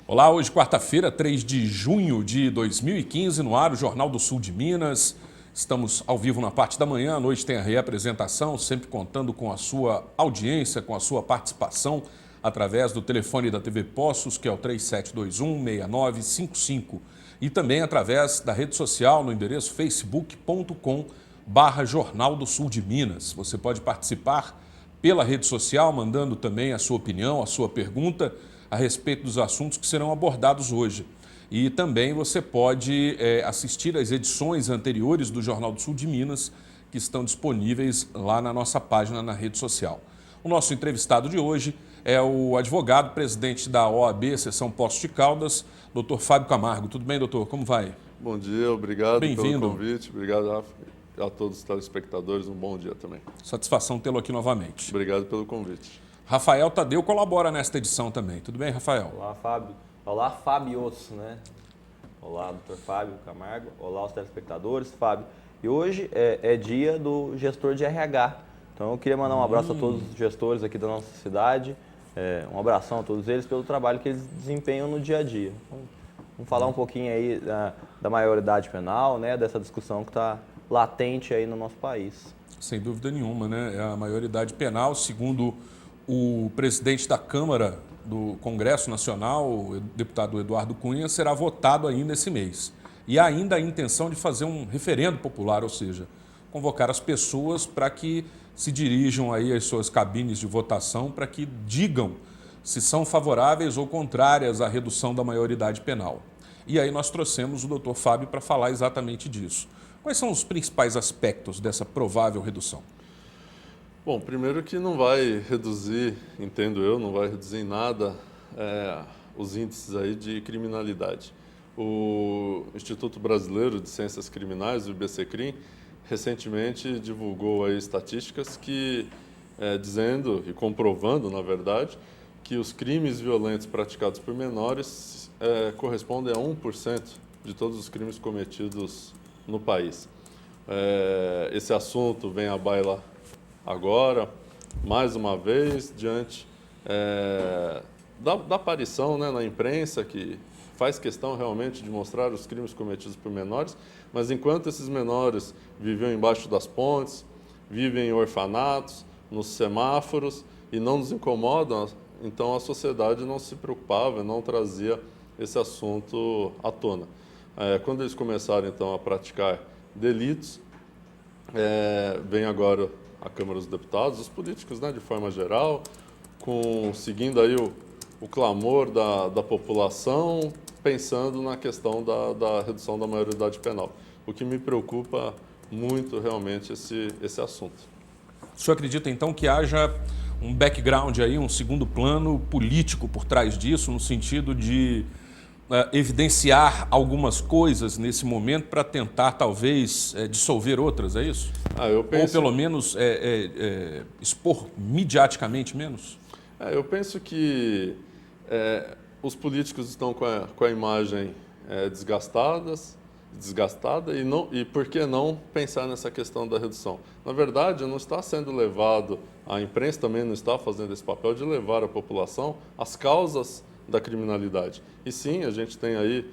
Olá, hoje quarta-feira, 3 de junho de 2015, no ar o Jornal do Sul de Minas. Estamos ao vivo na parte da manhã, à noite tem a reapresentação, sempre contando com a sua audiência, com a sua participação, através do telefone da TV Poços, que é o 3721-6955, e também através da rede social no endereço facebook.com/Jornal do Sul de Minas. Você pode participar pela rede social, mandando também a sua opinião, a sua pergunta a respeito dos assuntos que serão abordados hoje. E também você pode assistir às edições anteriores do Jornal do Sul de Minas, que estão disponíveis lá na nossa página na rede social. O nosso entrevistado de hoje é o advogado, presidente da OAB, Seção Poços de Caldas, doutor Fábio Camargo. Tudo bem, doutor? Como vai? Bom dia, obrigado pelo Bem-vindo. convite. Obrigado a todos os telespectadores. Um bom dia também. Satisfação tê-lo aqui novamente. Obrigado pelo convite. Rafael Tadeu colabora nesta edição também. Tudo bem, Rafael? Olá, Fábio. Olá, Fábios, né? Olá, doutor Fábio Camargo. Olá, os telespectadores. Fábio, e hoje é dia do gestor de RH. Então, eu queria mandar um abraço a todos os gestores aqui da nossa cidade. Um abração a todos eles pelo trabalho que eles desempenham no dia a dia. Então, vamos falar um pouquinho aí da maioridade penal, né? Dessa discussão que está latente aí no nosso país. Sem dúvida nenhuma, né? A maioridade penal, segundo o presidente da Câmara do Congresso Nacional, o deputado Eduardo Cunha, será votado ainda esse mês. E há ainda a intenção de fazer um referendo popular, ou seja, convocar as pessoas para que se dirijam aí às suas cabines de votação para que digam se são favoráveis ou contrárias à redução da maioridade penal. E aí nós trouxemos o doutor Fábio para falar exatamente disso. Quais são os principais aspectos dessa provável redução? Bom, primeiro que não vai reduzir, entendo eu, não vai reduzir em nada os índices aí de criminalidade. O Instituto Brasileiro de Ciências Criminais, o IBCCRIM, recentemente divulgou aí estatísticas que dizendo e comprovando, na verdade, que os crimes violentos praticados por menores correspondem a 1% de todos os crimes cometidos no país. Esse assunto vem à baila agora, mais uma vez, diante da aparição, né, na imprensa, que faz questão realmente de mostrar os crimes cometidos por menores, mas enquanto esses menores viviam embaixo das pontes, vivem em orfanatos, nos semáforos e não nos incomodam, então a sociedade não se preocupava, não trazia esse assunto à tona. Quando eles começaram então a praticar delitos, vem agora a Câmara dos Deputados, os políticos, né, de forma geral, seguindo aí o clamor da população, pensando na questão da redução da maioridade penal. O que me preocupa muito realmente esse assunto. O senhor acredita então que haja um background aí, um segundo plano político por trás disso, no sentido de evidenciar algumas coisas nesse momento para tentar talvez dissolver outras, é isso? Eu penso... Ou pelo menos expor mediaticamente menos? Eu penso que os políticos estão com a imagem desgastada e por que não pensar nessa questão da redução? Na verdade, não está sendo levado, a imprensa também não está fazendo esse papel de levar a população às causas da criminalidade. E sim, a gente tem aí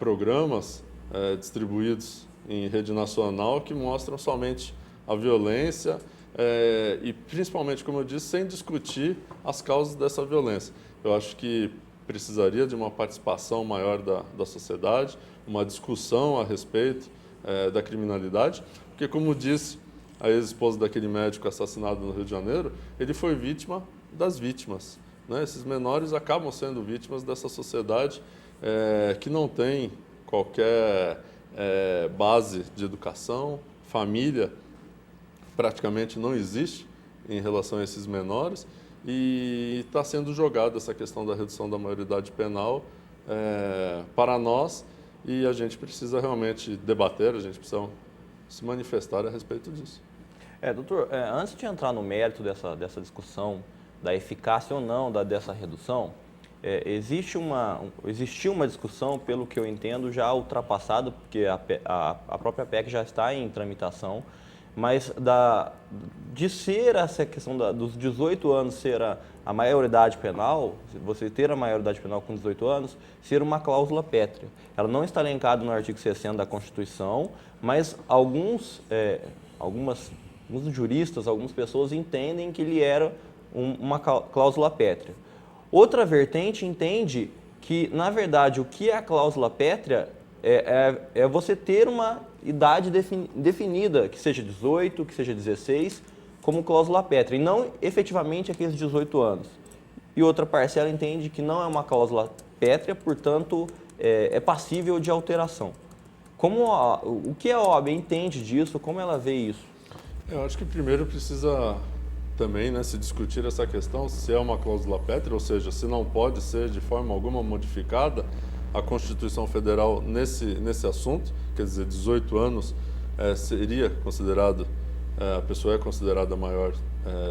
programas distribuídos em rede nacional que mostram somente a violência e principalmente, como eu disse, sem discutir as causas dessa violência. Eu acho que precisaria de uma participação maior da sociedade, uma discussão a respeito da criminalidade, porque, como disse a ex-esposa daquele médico assassinado no Rio de Janeiro, ele foi vítima das vítimas. Né? Esses menores acabam sendo vítimas dessa sociedade que não tem qualquer base de educação, família praticamente não existe em relação a esses menores e está sendo jogada essa questão da redução da maioridade penal para nós e a gente precisa realmente debater, a gente precisa se manifestar a respeito disso. Doutor, antes de entrar no mérito dessa discussão da eficácia ou não dessa redução, existia uma discussão, pelo que eu entendo, já ultrapassada, porque a própria PEC já está em tramitação, mas de ser essa questão dos 18 anos ser a maioridade penal, você ter a maioridade penal com 18 anos, ser uma cláusula pétrea. Ela não está elencada no artigo 60 da Constituição, mas alguns juristas, algumas pessoas entendem que ele era uma cláusula pétrea. Outra vertente entende que, na verdade, o que é a cláusula pétrea é você ter uma idade definida, que seja 18, que seja 16, como cláusula pétrea, e não efetivamente aqueles 18 anos. E outra parcela entende que não é uma cláusula pétrea, portanto, é passível de alteração. O que a OAB entende disso? Como ela vê isso? Eu acho que primeiro precisa também, né, se discutir essa questão, se é uma cláusula pétrea, ou seja, se não pode ser de forma alguma modificada a Constituição Federal nesse assunto, quer dizer, 18 anos seria considerado, a pessoa é considerada maior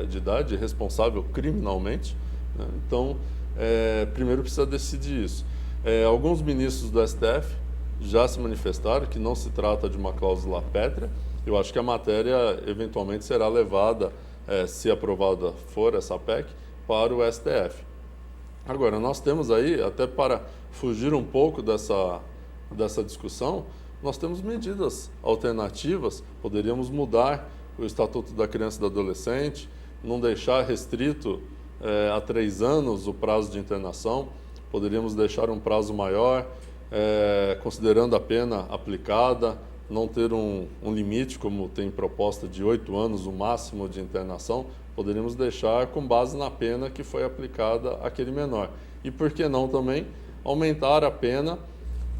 de idade, responsável criminalmente, né? Então, primeiro precisa decidir isso. Alguns ministros do STF já se manifestaram que não se trata de uma cláusula pétrea. Eu acho que a matéria eventualmente será levada, se aprovada for essa PEC, para o STF. Agora, nós temos aí, até para fugir um pouco dessa discussão, nós temos medidas alternativas. Poderíamos mudar o Estatuto da Criança e do Adolescente, não deixar restrito a 3 anos o prazo de internação, poderíamos deixar um prazo maior, considerando a pena aplicada, não ter um limite, como tem proposta de 8 anos, o máximo de internação, poderíamos deixar com base na pena que foi aplicada àquele menor. E por que não também aumentar a pena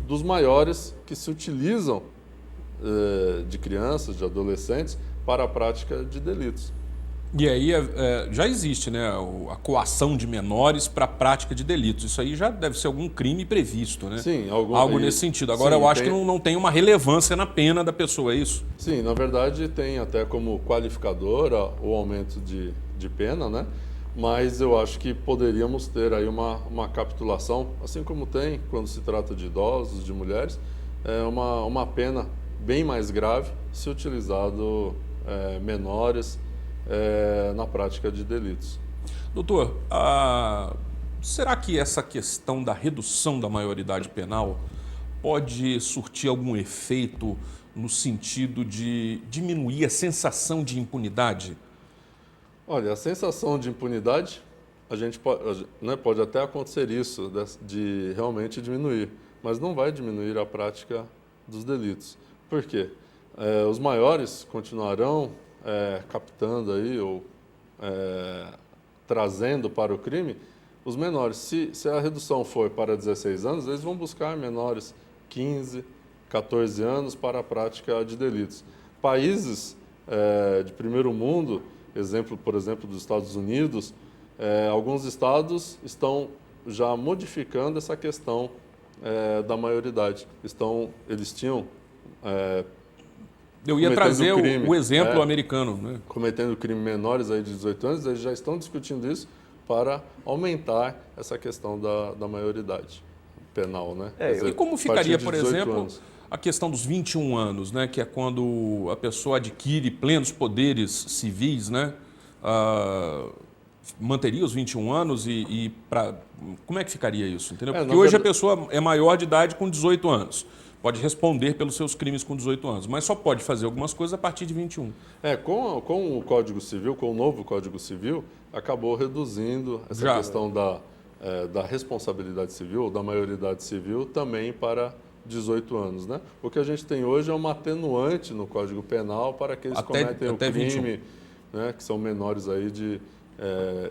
dos maiores que se utilizam de crianças, de adolescentes, para a prática de delitos. E aí já existe, né, a coação de menores para a prática de delitos. Isso aí já deve ser algum crime previsto, né? Sim, algo nesse sentido. Agora, sim, eu acho que não tem uma relevância na pena da pessoa, é isso? Sim, na verdade tem até como qualificadora o aumento de pena, né? Mas eu acho que poderíamos ter aí uma capitulação, assim como tem quando se trata de idosos, de mulheres, uma pena bem mais grave se utilizado menores na prática de delitos. Doutor, será que essa questão da redução da maioridade penal pode surtir algum efeito no sentido de diminuir a sensação de impunidade? Olha, a sensação de impunidade, a gente pode até acontecer isso, de realmente diminuir, mas não vai diminuir a prática dos delitos. Por quê? Os maiores continuarão captando aí ou trazendo para o crime os menores. Se a redução for para 16 anos, eles vão buscar menores 15, 14 anos para a prática de delitos. Países de primeiro mundo, por exemplo, dos Estados Unidos, alguns estados estão já modificando essa questão da maioridade. Eles tinham eu ia trazer crime, o exemplo americano, né? Cometendo crime menores aí de 18 anos, eles já estão discutindo isso para aumentar essa questão da maioridade penal, né? E como ficaria, por exemplo, anos. A questão dos 21 anos, né? Que é quando a pessoa adquire plenos poderes civis, né? Manteria os 21 anos como é que ficaria isso? Entendeu? Porque hoje a pessoa é maior de idade com 18 anos. Pode responder pelos seus crimes com 18 anos, mas só pode fazer algumas coisas a partir de 21. Com o Código Civil, com o novo Código Civil, acabou reduzindo essa questão da responsabilidade civil, ou da maioridade civil, também para 18 anos, né? O que a gente tem hoje é uma atenuante no Código Penal para aqueles que cometem o crime, né, que são menores aí de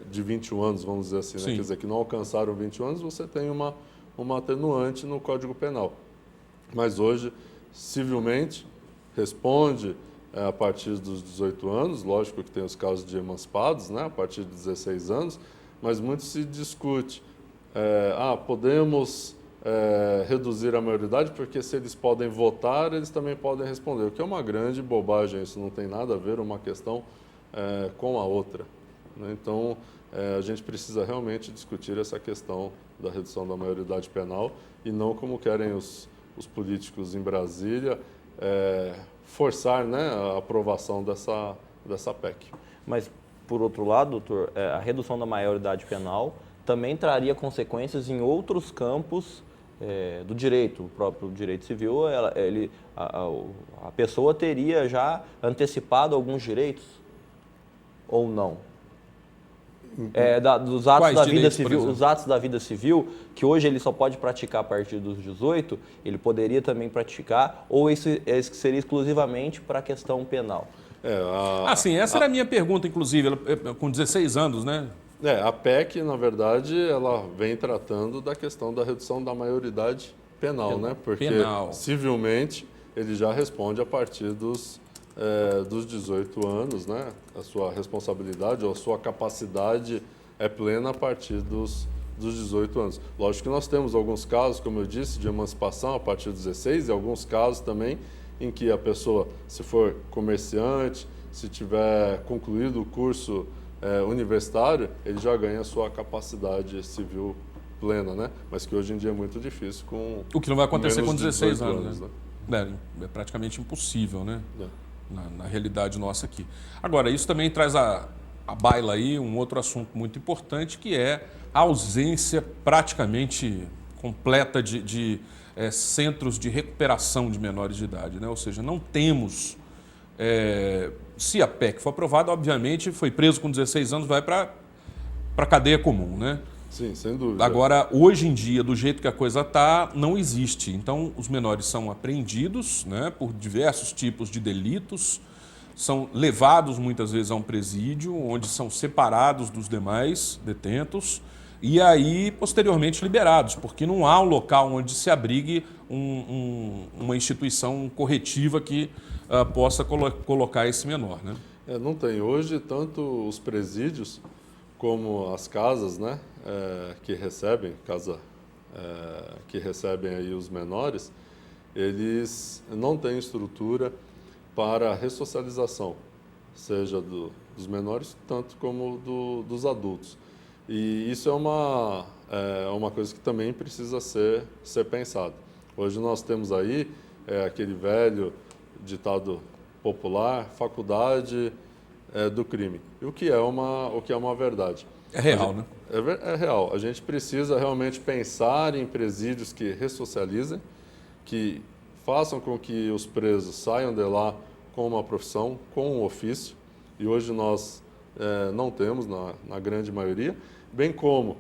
21 anos, vamos dizer assim, né? Quer dizer, que não alcançaram 21 anos, você tem uma atenuante no Código Penal. Mas hoje, civilmente, responde a partir dos 18 anos, lógico que tem os casos de emancipados, né, a partir de 16 anos, mas muito se discute, podemos reduzir a maioridade, porque se eles podem votar, eles também podem responder, o que é uma grande bobagem, isso não tem nada a ver uma questão com a outra, né? Então, a gente precisa realmente discutir essa questão da redução da maioridade penal e não como querem os políticos em Brasília, forçar, né, a aprovação dessa PEC. Mas, por outro lado, doutor, a redução da maioridade penal também traria consequências em outros campos do direito. O próprio direito civil, a pessoa teria já antecipado alguns direitos ou não? Dos atos da vida civil, os atos da vida civil, que hoje ele só pode praticar a partir dos 18, ele poderia também praticar, ou isso seria exclusivamente para a questão penal? Essa era a minha pergunta, inclusive, com 16 anos, né? A PEC, na verdade, ela vem tratando da questão da redução da maioridade penal, né? Porque civilmente ele já responde a partir dos 18 anos, né? A sua responsabilidade ou a sua capacidade é plena a partir dos 18 anos. Lógico que nós temos alguns casos, como eu disse, de emancipação a partir dos 16 e alguns casos também em que a pessoa, se for comerciante, se tiver concluído o curso universitário, ele já ganha a sua capacidade civil plena, né? Mas que hoje em dia é muito difícil com o que não vai acontecer com 16 anos, né? É praticamente impossível, né? Na realidade nossa aqui. Agora, isso também traz a baila aí um outro assunto muito importante, que é a ausência praticamente completa de centros de recuperação de menores de idade, né? Ou seja, não temos... se a PEC for aprovada, obviamente, foi preso com 16 anos, vai para a cadeia comum, né? Sim, sem dúvida. Agora, hoje em dia, do jeito que a coisa está, não existe. Então, os menores são apreendidos, né, por diversos tipos de delitos, são levados muitas vezes a um presídio, onde são separados dos demais detentos e aí, posteriormente, liberados, porque não há um local onde se abrigue uma instituição corretiva que possa colocar esse menor, né? Não tem. Hoje, tanto os presídios como as casas, né, que recebem aí os menores, eles não têm estrutura para a ressocialização, seja dos menores, tanto como dos adultos. E isso é uma coisa que também precisa ser pensado. Hoje nós temos aí aquele velho ditado popular, faculdade do crime. E o que é uma verdade? É real, né? É real. A gente precisa realmente pensar em presídios que ressocializem, que façam com que os presos saiam de lá com uma profissão, com um ofício. E hoje nós não temos, na grande maioria. Bem como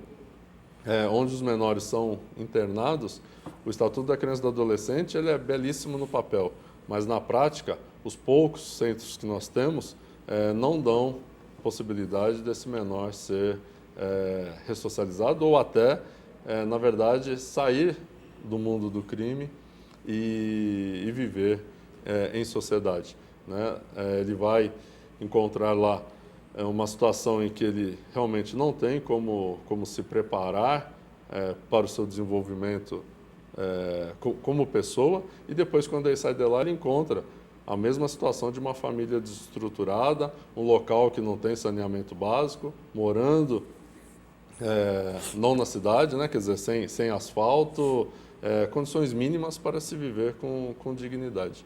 onde os menores são internados, o Estatuto da Criança e do Adolescente ele é belíssimo no papel, mas na prática, os poucos centros que nós temos não dão possibilidade desse menor ser ressocializado ou até, na verdade, sair do mundo do crime e viver em sociedade, né? Ele vai encontrar lá uma situação em que ele realmente não tem como se preparar para o seu desenvolvimento como pessoa, e depois, quando ele sai de lá, ele encontra a mesma situação de uma família desestruturada, um local que não tem saneamento básico, morando não na cidade, né? Quer dizer, sem asfalto, condições mínimas para se viver com dignidade.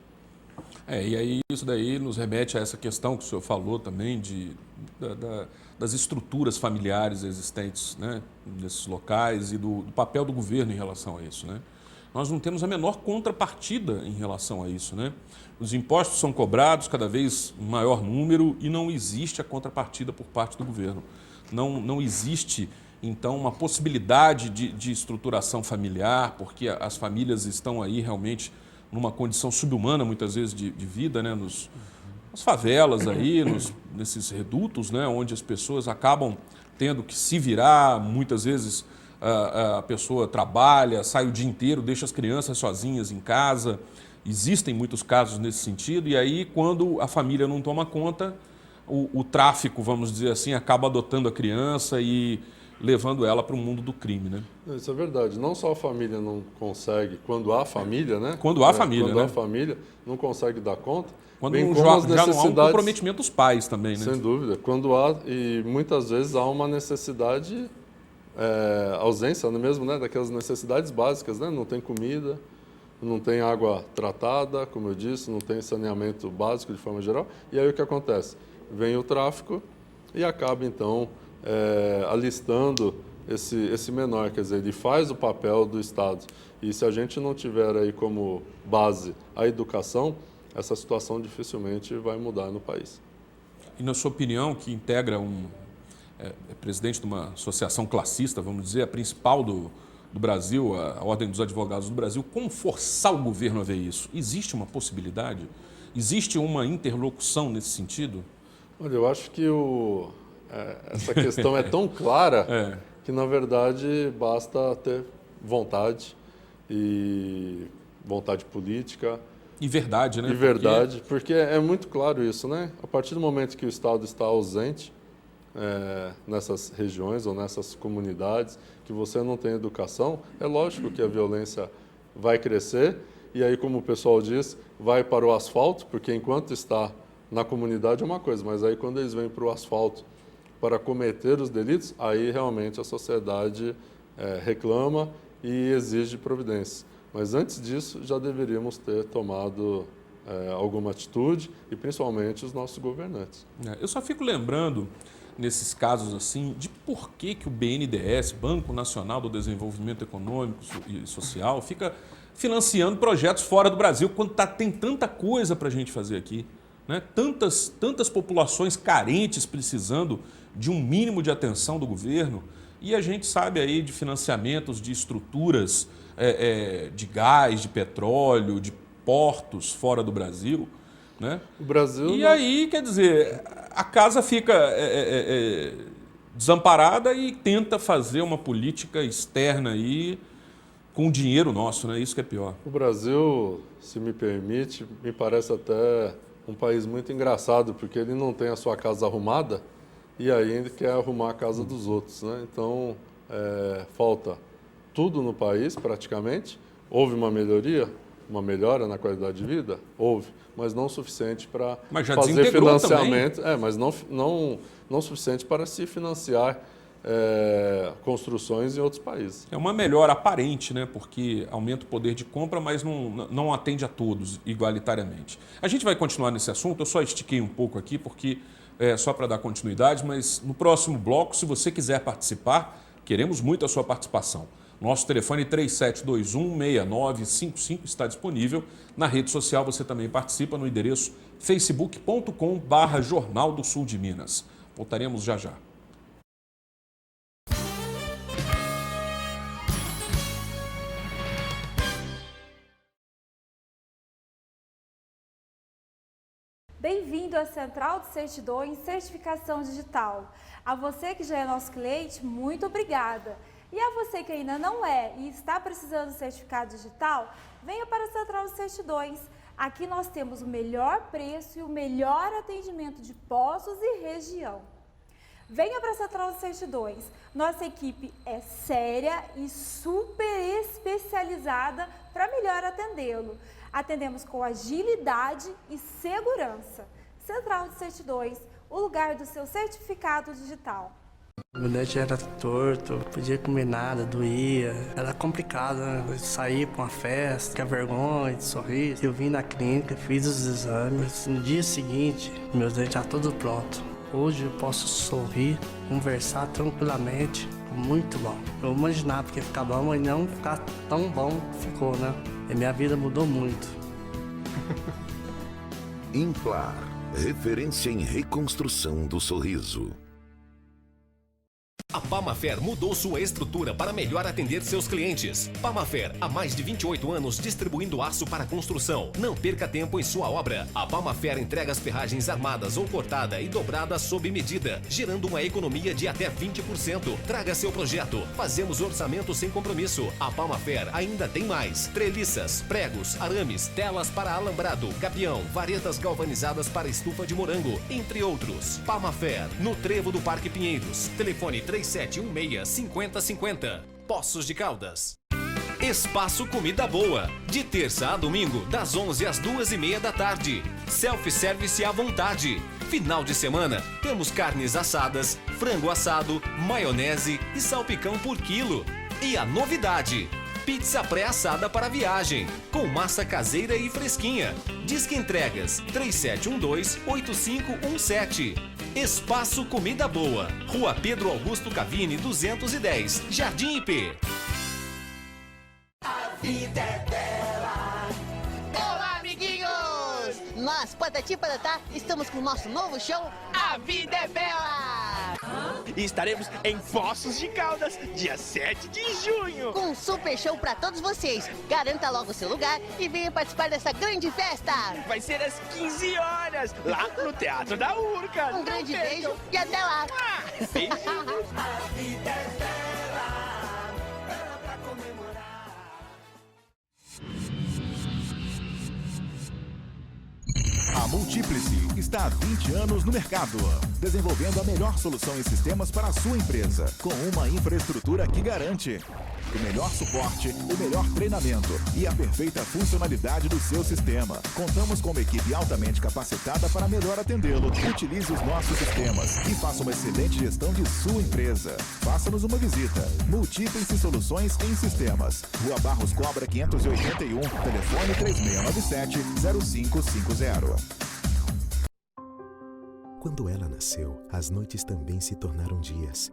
E aí isso daí nos remete a essa questão que o senhor falou também das estruturas familiares existentes, né, nesses locais e do papel do governo em relação a isso, né? Nós não temos a menor contrapartida em relação a isso, né? Os impostos são cobrados cada vez em maior número e não existe a contrapartida por parte do governo. Não existe, então, uma possibilidade de estruturação familiar, porque as famílias estão aí realmente numa condição subhumana, muitas vezes, de vida, né? Nas favelas aí, nesses redutos, né? Onde as pessoas acabam tendo que se virar, muitas vezes a pessoa trabalha, sai o dia inteiro, deixa as crianças sozinhas em casa. Existem muitos casos nesse sentido, e aí quando a família não toma conta, o tráfico, vamos dizer assim, acaba adotando a criança e levando ela para o mundo do crime, né? Isso é verdade. Não só a família não consegue, quando há família, né? Quando há família, quando né? há família, não consegue dar conta. Quando bem já como as não há um necessidades, comprometimento dos pais também, né? sem dúvida. Quando há, e muitas vezes há uma necessidade, ausência mesmo, né? Daquelas necessidades básicas, né? Não tem comida, não tem água tratada, como eu disse, não tem saneamento básico de forma geral. E aí o que acontece? Vem o tráfico e acaba, então, alistando esse menor. Quer dizer, ele faz o papel do Estado. E se a gente não tiver aí como base a educação, essa situação dificilmente vai mudar no país. E na sua opinião, que integra presidente de uma associação classista, vamos dizer, a principal do Brasil, a Ordem dos Advogados do Brasil, como forçar o governo a ver isso? Existe uma possibilidade? Existe uma interlocução nesse sentido? Olha, eu acho que essa questão é tão clara que, na verdade, basta ter vontade e vontade política. E verdade, né? E verdade, porque é muito claro isso, né? A partir do momento que o Estado está ausente nessas regiões ou nessas comunidades, que você não tem educação, é lógico que a violência vai crescer e aí, como o pessoal diz, vai para o asfalto, porque enquanto está na comunidade é uma coisa, mas aí quando eles vêm para o asfalto para cometer os delitos, aí realmente a sociedade reclama e exige providências. Mas antes disso, já deveríamos ter tomado alguma atitude e principalmente os nossos governantes. Eu só fico lembrando, nesses casos assim, de por que o BNDES, Banco Nacional do Desenvolvimento Econômico e Social, fica financiando projetos fora do Brasil quando tem tanta coisa para a gente fazer aqui, né? Tantas populações carentes precisando de um mínimo de atenção do governo. E a gente sabe aí de financiamentos de estruturas de gás, de petróleo, de portos fora do Brasil, né? O Brasil e aí, quer dizer, a casa fica desamparada e tenta fazer uma política externa aí com dinheiro nosso, né? Isso que é pior. O Brasil, se me permite, me parece até um país muito engraçado, porque ele não tem a sua casa arrumada e ainda quer arrumar a casa dos outros, né? Então, falta tudo no país, praticamente. Houve uma melhora na qualidade de vida? Houve, mas não suficiente para fazer financiamento. Mas não suficiente para se financiar construções em outros países. É uma melhora aparente, né? Porque aumenta o poder de compra, mas não atende a todos igualitariamente. A gente vai continuar nesse assunto, eu só estiquei um pouco aqui, porque só para dar continuidade, mas no próximo bloco, se você quiser participar, queremos muito a sua participação. Nosso telefone 3721-6955 está disponível. Na rede social você também participa no endereço facebook.com/Jornal do Sul de Minas. Voltaremos já já. Bem-vindo à Central de Certidões Certificação Digital. A você que já é nosso cliente, muito obrigada. E a você que ainda não é e está precisando de certificado digital, venha para a Central de Certidões. Aqui nós temos o melhor preço e o melhor atendimento de Poços e região. Venha para a Central de Certidões. Nossa equipe é séria e super especializada para melhor atendê-lo. Atendemos com agilidade e segurança. Central de Certidões, o lugar do seu certificado digital. Meu dente era torto, não podia comer nada, doía. Era complicado, né? Sair para uma festa, ficar vergonha de sorrir. Eu vim na clínica, fiz os exames. No dia seguinte, meus dentes estavam todos prontos. Hoje eu posso sorrir, conversar tranquilamente. Muito bom. Eu imaginava que ia ficar bom, mas não ficar tão bom ficou, né? E minha vida mudou muito. Implar, referência em reconstrução do sorriso. A Pamafer mudou sua estrutura para melhor atender seus clientes. Pamafer, há mais de 28 anos distribuindo aço para construção. Não perca tempo em sua obra. A Pamafer entrega as ferragens armadas ou cortada e dobrada sob medida, gerando uma economia de até 20%. Traga seu projeto. Fazemos orçamento sem compromisso. A Pamafer ainda tem mais: treliças, pregos, arames, telas para alambrado, gabião, varetas galvanizadas para estufa de morango, entre outros. Pamafer, no Trevo do Parque Pinheiros. Telefone 3716-5050. Poços de Caldas. Espaço Comida Boa. De terça a domingo, das 11 às 2h30 da tarde. Self-service à vontade. Final de semana, temos carnes assadas, frango assado, maionese e salpicão por quilo. E a novidade: Pizza pré-assada para viagem, com massa caseira e fresquinha. Disque entregas 3712-8517. Espaço Comida Boa, Rua Pedro Augusto Cavini, 210, Jardim IP. A vida é bela. Olá, amiguinhos! Nós, Patati e Patatá, estamos com o nosso novo show, A Vida é Bela! E estaremos em Poços de Caldas, dia 7 de junho. Com um super show pra todos vocês. Garanta logo o seu lugar e venha participar dessa grande festa. Vai ser às 15 horas, lá no Teatro da Urca. Um grande beijo e até lá. Beijinho. A vida é bela, bela pra comemorar. A Multiplice está há 20 anos no mercado, desenvolvendo a melhor solução em sistemas para a sua empresa, com uma infraestrutura que garante o melhor suporte, o melhor treinamento e a perfeita funcionalidade do seu sistema. Contamos com uma equipe altamente capacitada para melhor atendê-lo. Utilize os nossos sistemas e faça uma excelente gestão de sua empresa. Faça-nos uma visita. Multiplice Soluções em Sistemas. Rua Barros Cobra 581, telefone 3697-0550. Quando ela nasceu, as noites também se tornaram dias.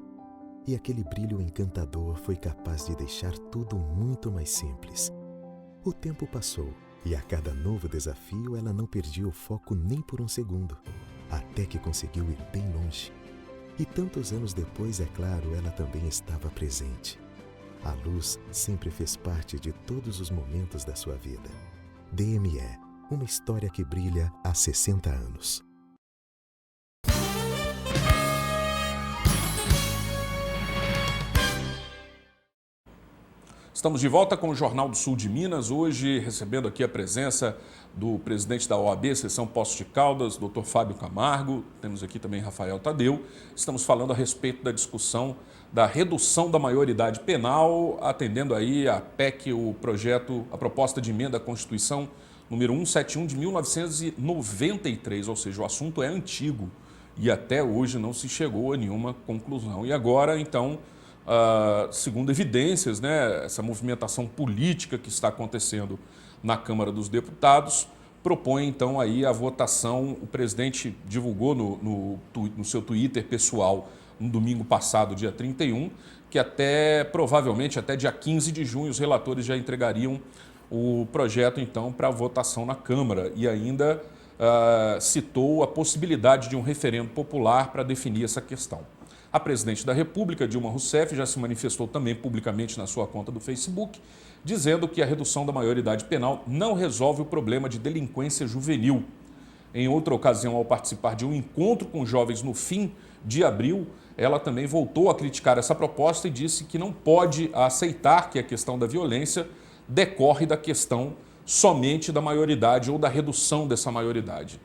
E aquele brilho encantador foi capaz de deixar tudo muito mais simples. O tempo passou e a cada novo desafio ela não perdia o foco nem por um segundo, até que conseguiu ir bem longe. E tantos anos depois, é claro, ela também estava presente. A luz sempre fez parte de todos os momentos da sua vida. DME, uma história que brilha há 60 anos. Estamos de volta com o Jornal do Sul de Minas, hoje recebendo aqui a presença do presidente da OAB, Seção Poços de Caldas, Dr. Fábio Camargo, temos aqui também Rafael Tadeu. Estamos falando a respeito da discussão da redução da maioridade penal, atendendo aí a PEC, o projeto, a proposta de emenda à Constituição número 171 de 1993, ou seja, o assunto é antigo e até hoje não se chegou a nenhuma conclusão. E agora, então, segundo evidências, né, essa movimentação política que está acontecendo na Câmara dos Deputados propõe então aí a votação. O presidente divulgou no seu Twitter pessoal no domingo passado, dia 31, que provavelmente até dia 15 de junho os relatores já entregariam o projeto então para votação na Câmara e ainda citou a possibilidade de um referendo popular para definir essa questão. A presidente da República, Dilma Rousseff, já se manifestou também publicamente na sua conta do Facebook, dizendo que a redução da maioridade penal não resolve o problema de delinquência juvenil. Em outra ocasião, ao participar de um encontro com jovens no fim de abril, ela também voltou a criticar essa proposta e disse que não pode aceitar que a questão da violência decorre da questão somente da maioridade ou da redução dessa maioridade.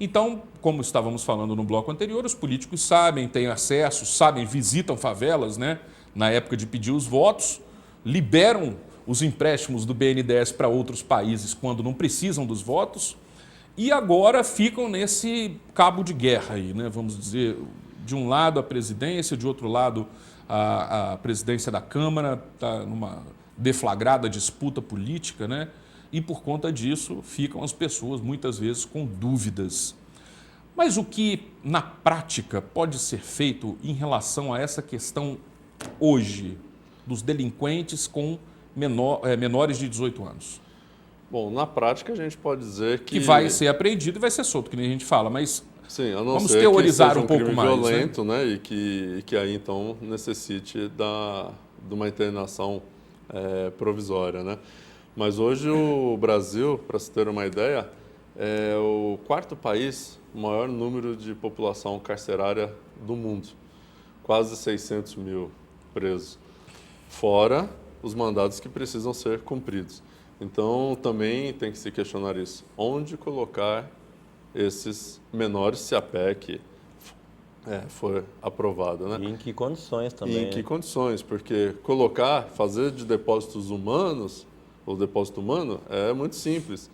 Então, como estávamos falando no bloco anterior, os políticos sabem, têm acesso, sabem, visitam favelas, né, na época de pedir os votos, liberam os empréstimos do BNDES para outros países quando não precisam dos votos e agora ficam nesse cabo de guerra aí, né, vamos dizer, de um lado a presidência, de outro lado a presidência da Câmara, está numa deflagrada disputa política, né? E por conta disso ficam as pessoas muitas vezes com dúvidas. Mas o que na prática pode ser feito em relação a essa questão hoje dos delinquentes com menores de 18 anos? Bom, na prática a gente pode dizer que vai ser apreendido e vai ser solto, que nem a gente fala, mas sim, a não vamos ser teorizar que um pouco crime mais. Violento, né? E que aí então necessite de uma internação provisória, né? Mas hoje o Brasil, para se ter uma ideia, é o quarto país com o maior número de população carcerária do mundo. Quase 600 mil presos. Fora os mandados que precisam ser cumpridos. Então, também tem que se questionar isso. Onde colocar esses menores se a PEC for aprovada, né? E em que condições também? E em que condições? Porque fazer de depósitos humanos, o depósito humano, é muito simples.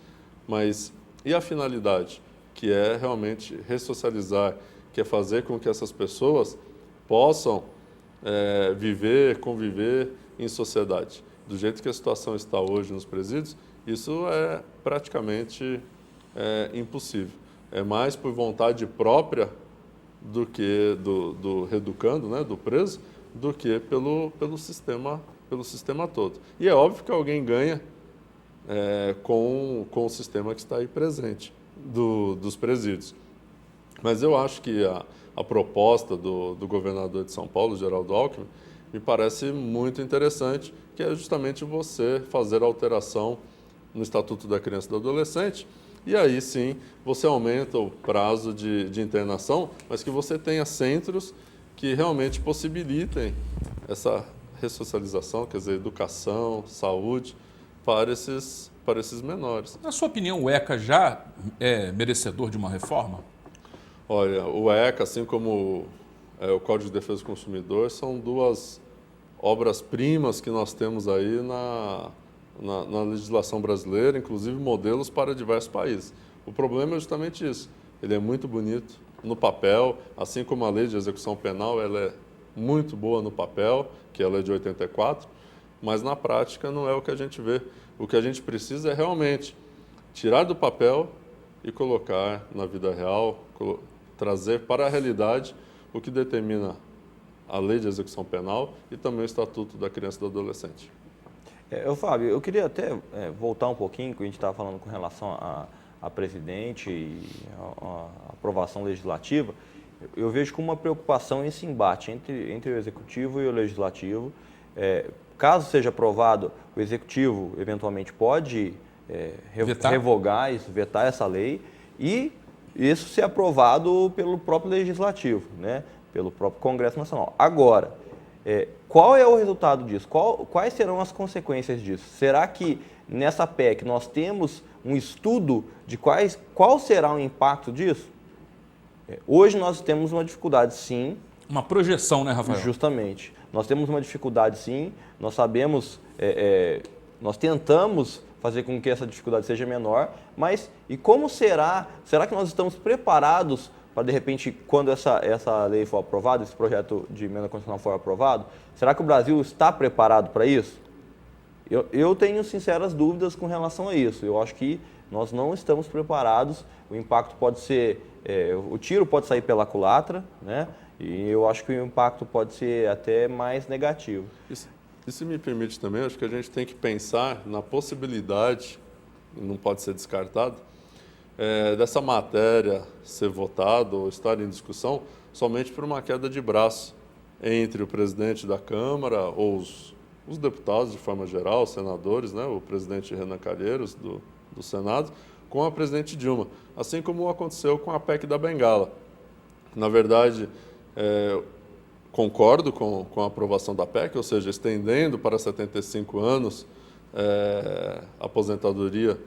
Mas e a finalidade? Que é realmente ressocializar, que é fazer com que essas pessoas possam viver, conviver em sociedade. do jeito que a situação está hoje nos presídios, isso é praticamente impossível. É mais por vontade própria do que do reeducando, né, do preso, do que pelo sistema todo. E é óbvio que alguém ganha com o sistema que está aí presente, dos presídios. Mas eu acho que a proposta do governador de São Paulo, Geraldo Alckmin, me parece muito interessante, que é justamente você fazer a alteração no Estatuto da Criança e do Adolescente, e aí sim você aumenta o prazo de internação, mas que você tenha centros que realmente possibilitem essa ressocialização, quer dizer, educação, saúde, para esses menores. Na sua opinião, o ECA já é merecedor de uma reforma? Olha, o ECA, assim como o Código de Defesa do Consumidor, são duas obras-primas que nós temos aí na legislação brasileira, inclusive modelos para diversos países. O problema é justamente isso. Ele é muito bonito no papel, assim como a lei de execução penal, ela é muito boa no papel, que é a lei de 84, mas na prática não é o que a gente vê. O que a gente precisa é realmente tirar do papel e colocar na vida real, trazer para a realidade o que determina a lei de execução penal e também o Estatuto da Criança e do Adolescente. Fábio, eu queria até voltar um pouquinho, que a gente estava falando com relação a presidente e a aprovação legislativa. Eu vejo com uma preocupação esse embate entre o Executivo e o Legislativo. Caso seja aprovado, o Executivo eventualmente pode revogar isso, vetar essa lei, e isso ser aprovado pelo próprio Legislativo, né? Pelo próprio Congresso Nacional. Agora, qual é o resultado disso? Quais serão as consequências disso? Será que nessa PEC nós temos um estudo de qual será o impacto disso? Hoje nós temos uma dificuldade, sim. Uma projeção, né, Rafael? Justamente. Nós temos uma dificuldade, sim. Nós sabemos, nós tentamos fazer com que essa dificuldade seja menor, mas e como será? Será que nós estamos preparados para, de repente, quando essa lei for aprovada, esse projeto de emenda constitucional for aprovado, será que o Brasil está preparado para isso? Eu tenho sinceras dúvidas com relação a isso. Eu acho que nós não estamos preparados, o impacto pode ser, o tiro pode sair pela culatra, né? E eu acho que o impacto pode ser até mais negativo. E se me permite também, acho que a gente tem que pensar na possibilidade, não pode ser descartado, dessa matéria ser votada ou estar em discussão somente por uma queda de braço entre o presidente da Câmara ou os deputados de forma geral, os senadores, né, o presidente Renan Calheiros do Senado, com a presidente Dilma, assim como aconteceu com a PEC da Bengala. Na verdade, concordo com a aprovação da PEC, ou seja, estendendo para 75 anos a aposentadoria,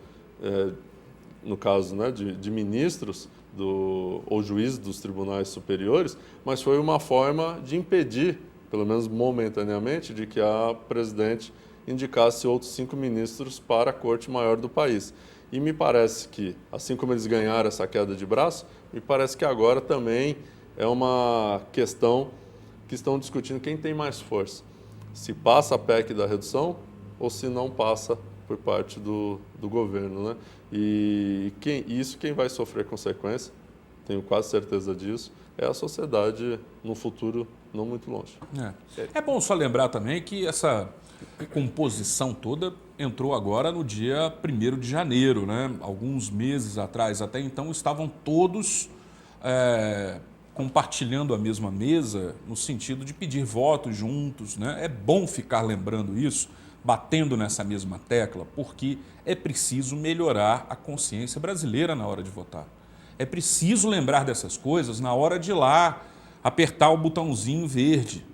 no caso, né, de ministros ou juízes dos tribunais superiores, mas foi uma forma de impedir, pelo menos momentaneamente, de que a presidente indicasse outros 5 ministros para a Corte Maior do país. E me parece que, assim como eles ganharam essa queda de braço, me parece que agora também é uma questão que estão discutindo quem tem mais força. Se passa a PEC da redução ou se não passa por parte do governo, né? E quem vai sofrer consequência, tenho quase certeza disso, é a sociedade no futuro não muito longe. É bom só lembrar também que essa composição toda entrou agora no dia 1º de janeiro, né? Alguns meses atrás, até então, estavam todos compartilhando a mesma mesa no sentido de pedir votos juntos, né? É bom ficar lembrando isso, batendo nessa mesma tecla, porque é preciso melhorar a consciência brasileira na hora de votar. É preciso lembrar dessas coisas na hora de ir lá apertar o botãozinho verde,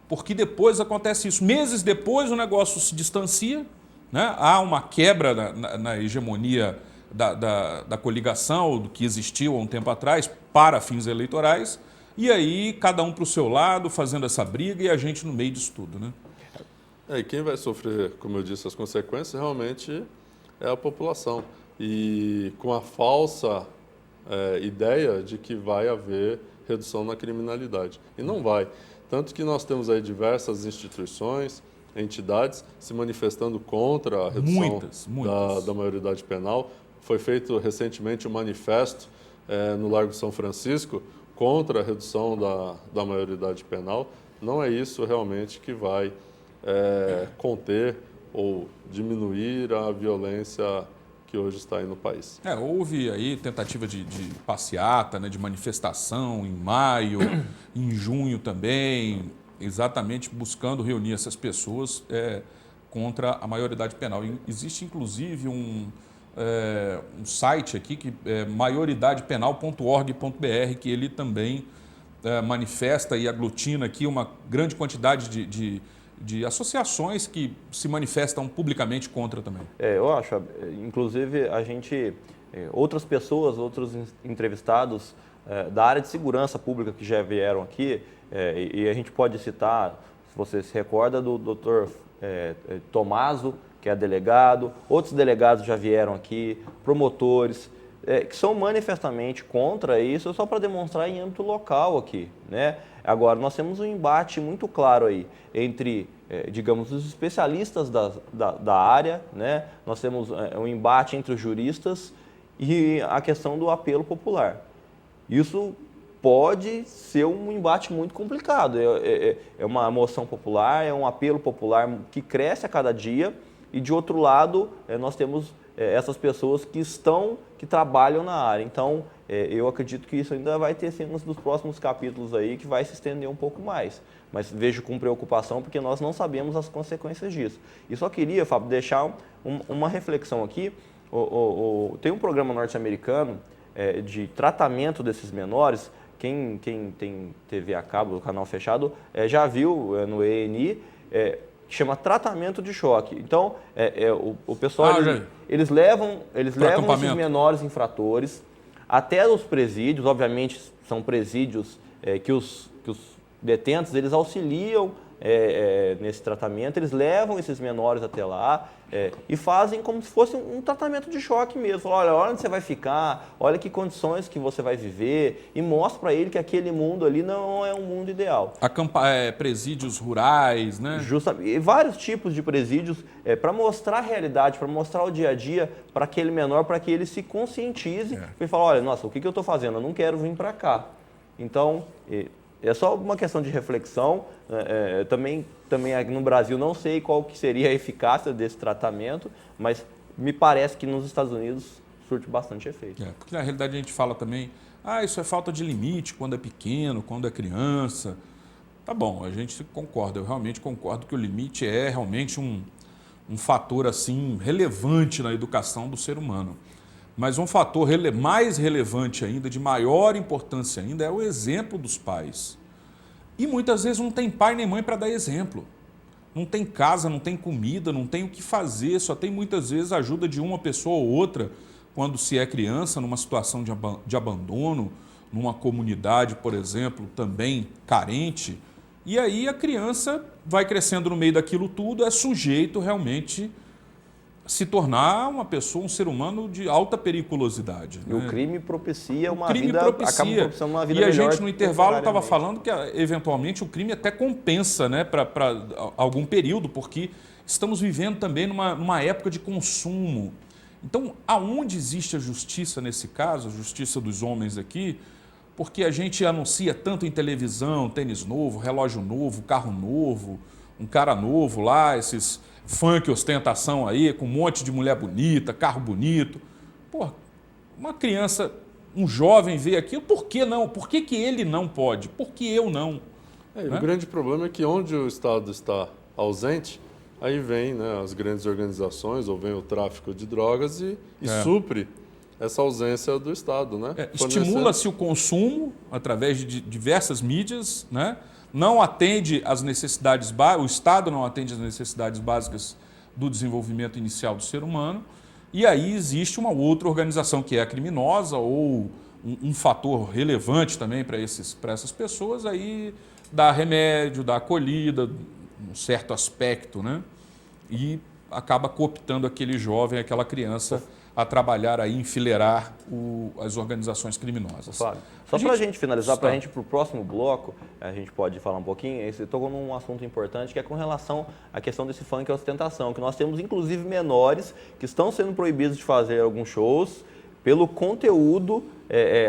porque depois acontece isso. Meses depois o negócio se distancia, né? Há uma quebra na hegemonia da coligação, do que existiu há um tempo atrás, para fins eleitorais, e aí cada um para o seu lado, fazendo essa briga e a gente no meio disso tudo, né? E quem vai sofrer, como eu disse, as consequências realmente é a população. E com a falsa ideia de que vai haver redução na criminalidade. E não vai. Tanto que nós temos aí diversas instituições, entidades se manifestando contra a redução da maioridade penal. Foi feito recentemente um manifesto no Largo São Francisco contra a redução da maioridade penal. Não é isso realmente que vai conter ou diminuir a violência que hoje está aí no país. Houve aí tentativa de passeata, né, de manifestação em maio, em junho também, exatamente buscando reunir essas pessoas contra a maioridade penal. Existe inclusive um site aqui, que é maioridade-penal.org.br, que ele também manifesta e aglutina aqui uma grande quantidade de associações que se manifestam publicamente contra também. Eu acho, inclusive outras pessoas, outros entrevistados da área de segurança pública que já vieram aqui, e a gente pode citar, se você se recorda, do Dr. Tomaso, que é delegado, outros delegados já vieram aqui, promotores, que são manifestamente contra isso, só para demonstrar em âmbito local aqui, né? Agora, nós temos um embate muito claro aí entre, digamos, os especialistas da área, né? Nós temos um embate entre os juristas e a questão do apelo popular. Isso pode ser um embate muito complicado. É uma moção popular, é um apelo popular que cresce a cada dia, e de outro lado, nós temos essas pessoas que trabalham na área. Então, eu acredito que isso ainda vai ter cenas dos próximos capítulos aí que vai se estender um pouco mais. Mas vejo com preocupação porque nós não sabemos as consequências disso. E só queria, Fábio, deixar uma reflexão aqui. Tem um programa norte-americano de tratamento desses menores. Quem tem TV a cabo, canal fechado, já viu no ENI, que chama tratamento de choque. Então, o pessoal, eles levam esses menores infratores até os presídios. Obviamente, são presídios que os detentos, eles auxiliam nesse tratamento, eles levam esses menores até lá e fazem como se fosse um tratamento de choque mesmo. Falam, olha onde você vai ficar, olha que condições que você vai viver, e mostra para ele que aquele mundo ali não é um mundo ideal. Presídios rurais, né? Justamente, vários tipos de presídios para mostrar a realidade, para mostrar o dia a dia para aquele menor, para que ele se conscientize e fale, olha, nossa, o que eu estou fazendo? Eu não quero vir para cá. Então, é só uma questão de reflexão. Também aqui no Brasil não sei qual que seria a eficácia desse tratamento, mas me parece que nos Estados Unidos surte bastante efeito. Porque na realidade a gente fala também, isso é falta de limite quando é pequeno, quando é criança. Tá bom, a gente concorda, eu realmente concordo que o limite é realmente um fator assim relevante na educação do ser humano. Mas um fator mais relevante ainda, de maior importância ainda, é o exemplo dos pais. E muitas vezes não tem pai nem mãe para dar exemplo. Não tem casa, não tem comida, não tem o que fazer, só tem muitas vezes a ajuda de uma pessoa ou outra quando se é criança, numa situação de abandono, numa comunidade, por exemplo, também carente. E aí a criança vai crescendo no meio daquilo tudo, é sujeito realmente se tornar uma pessoa, um ser humano de alta periculosidade. E o crime propicia uma vida, acaba propiciando uma vida melhor. E a melhor gente no intervalo estava falando que eventualmente o crime até compensa, né, para algum período, porque estamos vivendo também numa época de consumo. Então, aonde existe a justiça nesse caso, a justiça dos homens aqui, porque a gente anuncia tanto em televisão, tênis novo, relógio novo, carro novo, um cara novo lá, esses funk ostentação aí, com um monte de mulher bonita, carro bonito. Pô, uma criança, um jovem vê aquilo, por que não? Por que ele não pode? Por que eu não? O grande problema é que onde o Estado está ausente, aí vem, né, as grandes organizações, ou vem o tráfico de drogas e supre essa ausência do Estado, né? Estimula-se o consumo através de diversas mídias, né? Não atende às necessidades básicas, o Estado não atende às necessidades básicas do desenvolvimento inicial do ser humano, e aí existe uma outra organização que é a criminosa ou um fator relevante também para essas pessoas, aí dá remédio, dá acolhida, um certo aspecto, né? E acaba cooptando aquele jovem, aquela criança a trabalhar aí, enfileirar as organizações criminosas. Fábio, só para a gente finalizar, para a gente ir para o próximo bloco, a gente pode falar um pouquinho, você tocou num assunto importante que é com relação à questão desse funk e ostentação, que nós temos inclusive menores que estão sendo proibidos de fazer alguns shows pelo conteúdo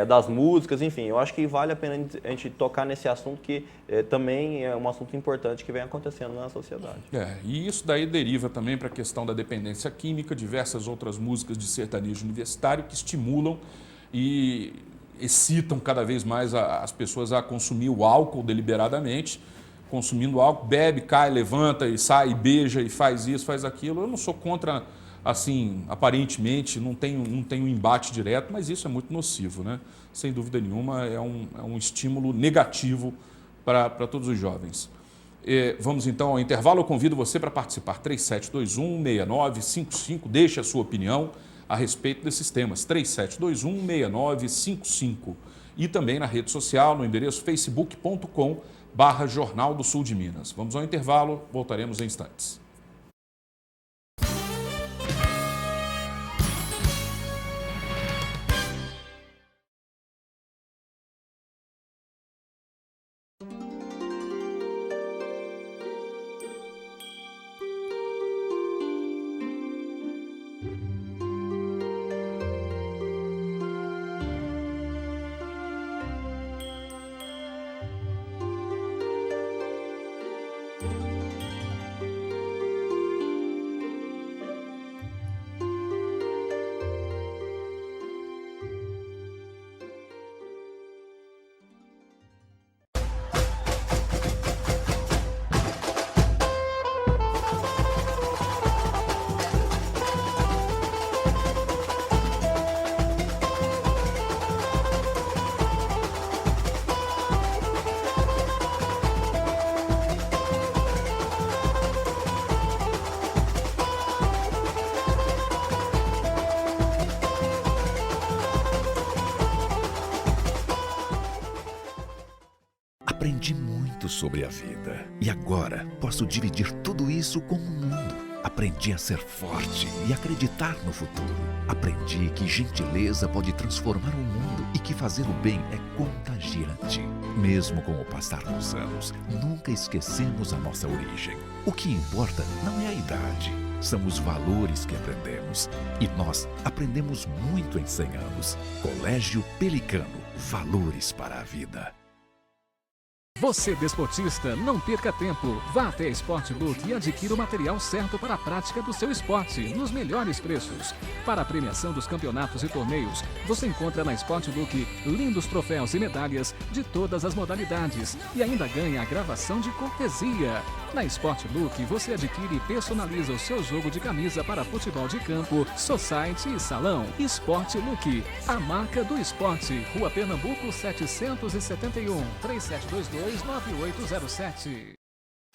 das músicas, enfim, eu acho que vale a pena a gente tocar nesse assunto que também é um assunto importante que vem acontecendo na sociedade. E isso daí deriva também para a questão da dependência química, diversas outras músicas de sertanejo universitário que estimulam e excitam cada vez mais as pessoas a consumir o álcool deliberadamente, consumindo álcool, bebe, cai, levanta e sai, e beija e faz isso, faz aquilo. Eu não sou contra, assim, aparentemente, não tem um embate direto, mas isso é muito nocivo, né? Sem dúvida nenhuma, é um estímulo negativo para todos os jovens. Vamos então ao intervalo, eu convido você para participar, 3721-6955, deixe a sua opinião a respeito desses temas, 3721-6955. E também na rede social, no endereço facebook.com/Jornal do Sul de Minas. Vamos ao intervalo, voltaremos em instantes. Aprendi muito sobre a vida e agora posso dividir tudo isso com o mundo. Aprendi a ser forte e acreditar no futuro. Aprendi que gentileza pode transformar o mundo e que fazer o bem é contagiante. Mesmo com o passar dos anos, nunca esquecemos a nossa origem. O que importa não é a idade, são os valores que aprendemos. E nós aprendemos muito em 100 anos. Colégio Pelicano, valores para a vida. Você desportista, não perca tempo. Vá até a Sportbook e adquira o material certo para a prática do seu esporte, nos melhores preços. Para a premiação dos campeonatos e torneios, você encontra na Sportbook lindos troféus e medalhas de todas as modalidades e ainda ganha a gravação de cortesia. Na Sportbook, você adquire e personaliza o seu jogo de camisa para futebol de campo, society e salão. Sportbook, a marca do esporte. Rua Pernambuco 771, 3722-9807.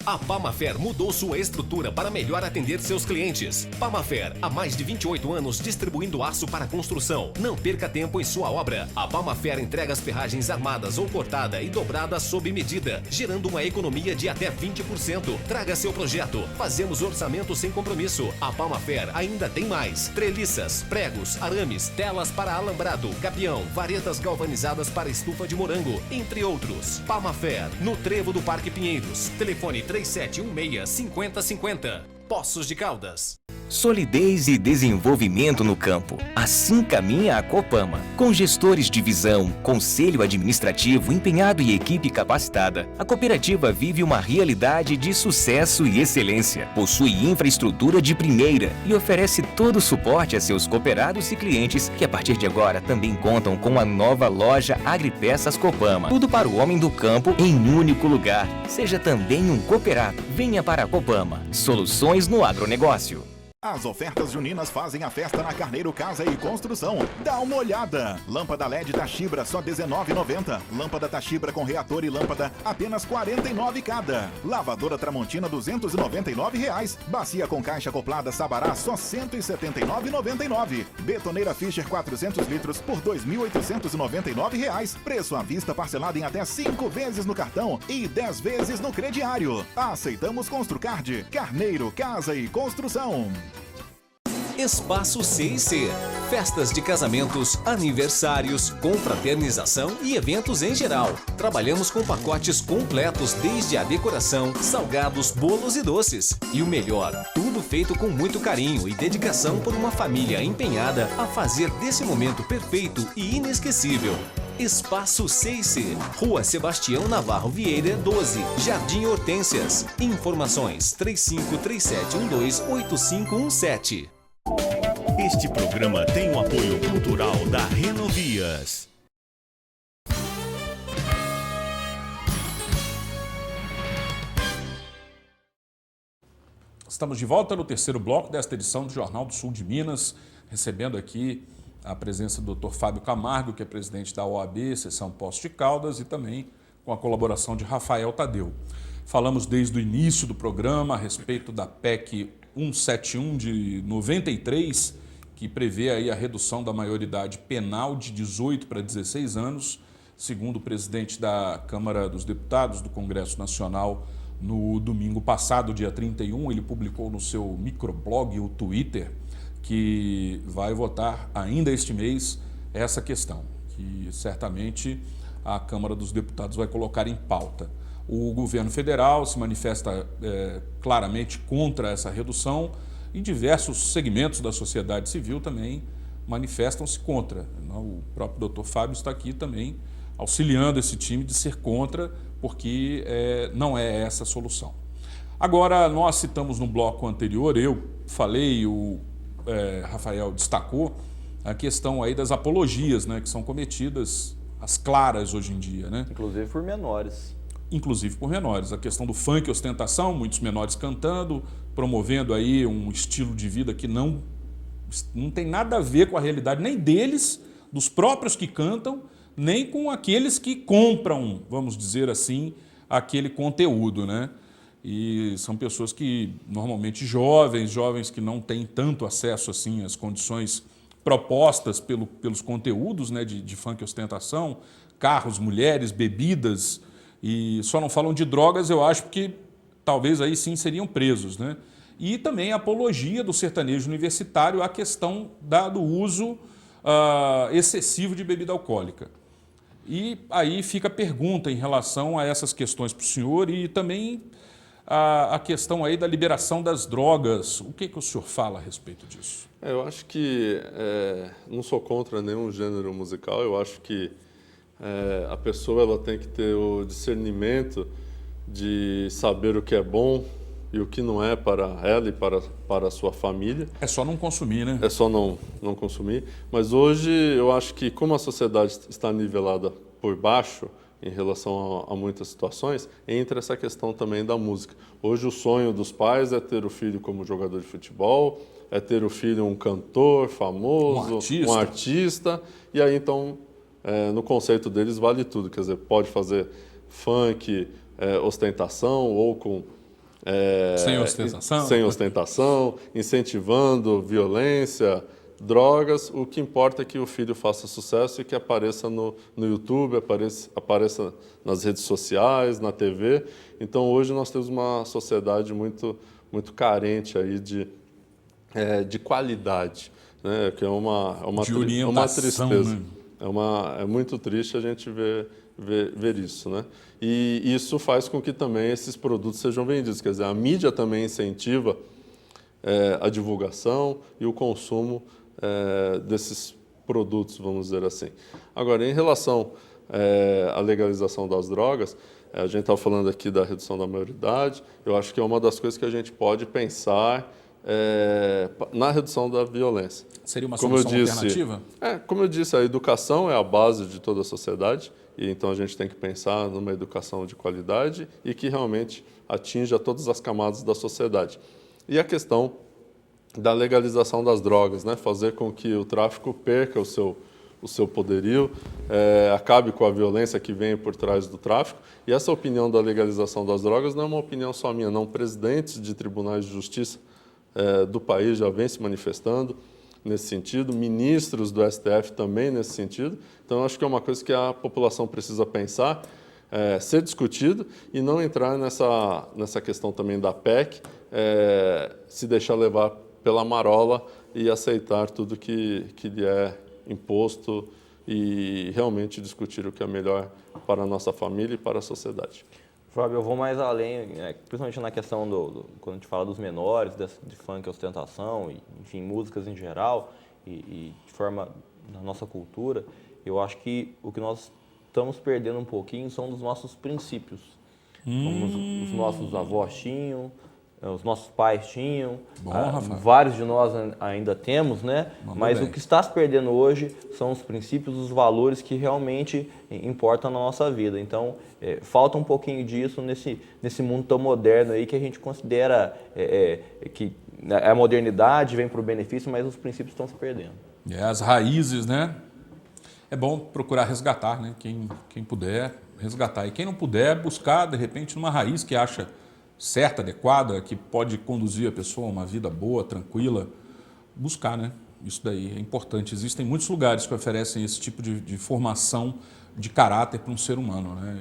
A Pamafer mudou sua estrutura para melhor atender seus clientes. Pamafer, há mais de 28 anos distribuindo aço para construção. Não perca tempo em sua obra. A Pamafer entrega as ferragens armadas ou cortada e dobrada sob medida, gerando uma economia de até 20%. Traga seu projeto. Fazemos orçamento sem compromisso. A Pamafer ainda tem mais: treliças, pregos, arames, telas para alambrado, gabião, varetas galvanizadas para estufa de morango, entre outros. Pamafer, no Trevo do Parque Pinheiros. Telefone 3716-5050. Poços de Caldas. Solidez e desenvolvimento no campo. Assim caminha a Copama. Com gestores de visão, conselho administrativo empenhado e equipe capacitada, a cooperativa vive uma realidade de sucesso e excelência. Possui infraestrutura de primeira e oferece todo o suporte a seus cooperados e clientes, que a partir de agora também contam com a nova loja Agripeças Copama. Tudo para o homem do campo em um único lugar. Seja também um cooperado. Venha para a Copama. Soluções no agronegócio. As ofertas juninas fazem a festa na Carneiro Casa e Construção. Dá uma olhada! Lâmpada LED Tachibra só R$19,90. Lâmpada Tachibra com reator e lâmpada apenas R$49 cada. Lavadora Tramontina R$299. Bacia com caixa acoplada Sabará só R$179,99. Betoneira Fischer 400 litros por R$2.899. Preço à vista parcelado em até 5 vezes no cartão e 10 vezes no crediário. Aceitamos Construcard. Carneiro Casa e Construção. Espaço C&C. festas de casamentos, aniversários, confraternização e eventos em geral. Trabalhamos com pacotes completos desde a decoração, salgados, bolos e doces. E o melhor, tudo feito com muito carinho e dedicação por uma família empenhada a fazer desse momento perfeito e inesquecível. Espaço Seice, Rua Sebastião Navarro Vieira, 12, Jardim Hortênsias. Informações 3537128517. Este programa tem o apoio cultural da Renovias. Estamos de volta no terceiro bloco desta edição do Jornal do Sul de Minas, recebendo aqui a presença do Dr. Fábio Camargo, que é presidente da OAB, seção Poços de Caldas, e também com a colaboração de Rafael Tadeu. Falamos desde o início do programa a respeito da PEC 171 de 93, que prevê aí a redução da maioridade penal de 18 para 16 anos, segundo o presidente da Câmara dos Deputados do Congresso Nacional, no domingo passado, dia 31, ele publicou no seu microblog, o Twitter, que vai votar ainda este mês essa questão, que certamente a Câmara dos Deputados vai colocar em pauta. O governo federal se manifesta claramente contra essa redução e diversos segmentos da sociedade civil também manifestam-se contra. O próprio Dr. Fábio está aqui também auxiliando esse time de ser contra, porque não é essa a solução. Agora, nós citamos no bloco anterior, eu falei, Rafael destacou a questão aí das apologias, né, que são cometidas às claras hoje em dia, né? Inclusive por menores. Inclusive por menores. A questão do funk e ostentação, muitos menores cantando, promovendo aí um estilo de vida que não tem nada a ver com a realidade nem deles, dos próprios que cantam, nem com aqueles que compram, vamos dizer assim, aquele conteúdo, né? E são pessoas que, normalmente jovens que não têm tanto acesso assim às condições propostas pelos conteúdos, né, de funk e ostentação, carros, mulheres, bebidas, e só não falam de drogas, eu acho que talvez aí sim seriam presos, né? E também a apologia do sertanejo universitário à questão do uso excessivo de bebida alcoólica. E aí fica a pergunta em relação a essas questões para o senhor e também a questão aí da liberação das drogas. O que o senhor fala a respeito disso? Eu acho que não sou contra nenhum gênero musical. Eu acho que a pessoa ela tem que ter o discernimento de saber o que é bom e o que não é para ela e para a sua família. É só não consumir, né? É só não consumir. Mas hoje eu acho que como a sociedade está nivelada por baixo, em relação a muitas situações, entra essa questão também da música. Hoje o sonho dos pais é ter o filho como jogador de futebol, é ter o filho um cantor famoso, um artista, e aí então, no conceito deles, vale tudo. Quer dizer, pode fazer funk, ostentação ou com... sem ostentação, incentivando violência, drogas. O que importa é que o filho faça sucesso e que apareça no YouTube, apareça nas redes sociais, na TV. Então, hoje nós temos uma sociedade muito, muito carente aí de qualidade, né? Que é uma tristeza. Né? É muito triste a gente ver isso, né? E isso faz com que também esses produtos sejam vendidos. Quer dizer, a mídia também incentiva a divulgação e o consumo desses produtos, vamos dizer assim. Agora, em relação à legalização das drogas, a gente está falando aqui da redução da maioridade. Eu acho que é uma das coisas que a gente pode pensar na redução da violência. Seria uma solução alternativa? Como eu disse, a educação é a base de toda a sociedade, e então a gente tem que pensar numa educação de qualidade e que realmente atinja todas as camadas da sociedade. E a questão da legalização das drogas, né? Fazer com que o tráfico perca o seu poderio, acabe com a violência que vem por trás do tráfico. E essa opinião da legalização das drogas não é uma opinião só minha, não. Presidentes de tribunais de justiça do país já vêm se manifestando nesse sentido, ministros do STF também nesse sentido. Então, acho que é uma coisa que a população precisa pensar, ser discutido e não entrar nessa questão também da PEC, se deixar levar pela marola e aceitar tudo que lhe é imposto e realmente discutir o que é melhor para a nossa família e para a sociedade. Fábio, eu vou mais além, principalmente na questão quando a gente fala dos menores, de funk e ostentação, e, enfim, músicas em geral, e de forma na nossa cultura, eu acho que o que nós estamos perdendo um pouquinho são dos nossos princípios. Como os nossos avós tinham, os nossos pais tinham, vários de nós ainda temos, né? Mas o que está se perdendo hoje são os princípios, os valores que realmente importam na nossa vida. Então, falta um pouquinho disso nesse mundo tão moderno aí que a gente considera que a modernidade vem para o benefício, mas os princípios estão se perdendo. As raízes, né? É bom procurar resgatar, né? Quem puder resgatar. E quem não puder, buscar, de repente, uma raiz que acha certa, adequada, que pode conduzir a pessoa a uma vida boa, tranquila, buscar, né? Isso daí é importante. Existem muitos lugares que oferecem esse tipo de formação de caráter para um ser humano, né?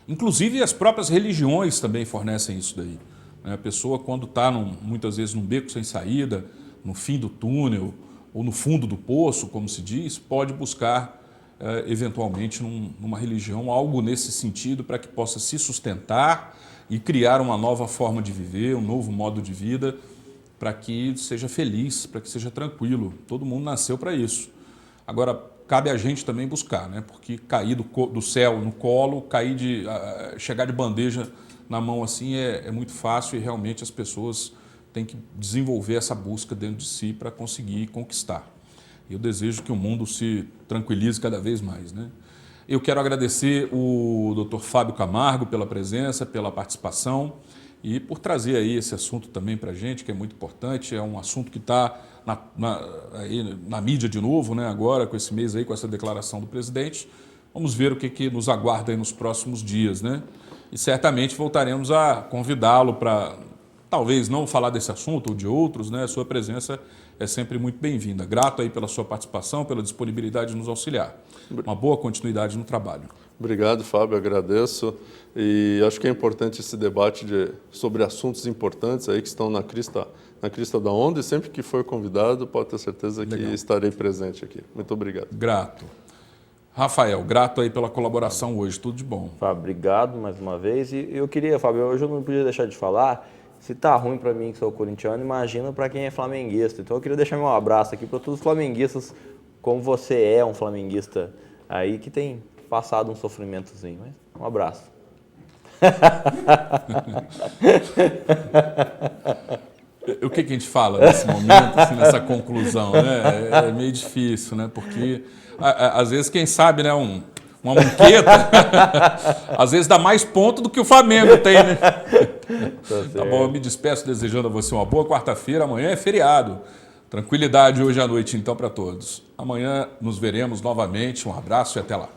Inclusive as próprias religiões também fornecem isso daí. A pessoa, quando está muitas vezes num beco sem saída, no fim do túnel ou no fundo do poço, como se diz, pode buscar eventualmente numa religião algo nesse sentido para que possa se sustentar e criar uma nova forma de viver, um novo modo de vida, para que seja feliz, para que seja tranquilo. Todo mundo nasceu para isso. Agora, cabe a gente também buscar, né? Porque cair do céu no colo, chegar de bandeja na mão assim é muito fácil e realmente as pessoas têm que desenvolver essa busca dentro de si para conseguir conquistar. Eu desejo que o mundo se tranquilize cada vez mais, né? Eu quero agradecer o Dr. Fábio Camargo pela presença, pela participação e por trazer aí esse assunto também para a gente, que é muito importante. É um assunto que está na mídia de novo, né? Agora, com esse mês aí, com essa declaração do presidente. Vamos ver o que nos aguarda aí nos próximos dias, né? E certamente voltaremos a convidá-lo para, talvez não falar desse assunto ou de outros, né? A sua presença é sempre muito bem-vinda. Grato aí pela sua participação, pela disponibilidade de nos auxiliar. Uma boa continuidade no trabalho. Obrigado, Fábio, agradeço. E acho que é importante esse debate sobre assuntos importantes aí que estão na crista da onda, e sempre que for convidado, pode ter certeza que estarei presente aqui. Muito obrigado. Grato. Rafael, grato aí pela colaboração hoje, tudo de bom. Fábio, obrigado mais uma vez. E eu queria, Fábio, hoje eu não podia deixar de falar, se tá ruim para mim que sou corintiano, imagina para quem é flamenguista. Então eu queria deixar meu abraço aqui para todos os flamenguistas, como você é um flamenguista aí que tem passado um sofrimentozinho. Mas um abraço. O que a gente fala nesse momento, assim, nessa conclusão, né? É meio difícil, né? Porque às vezes, quem sabe, né, uma monqueta, às vezes dá mais ponto do que o Flamengo tem, né? Tá bom, eu me despeço desejando a você uma boa quarta-feira. Amanhã é feriado. Tranquilidade hoje à noite, então, para todos. Amanhã nos veremos novamente. Um abraço e até lá.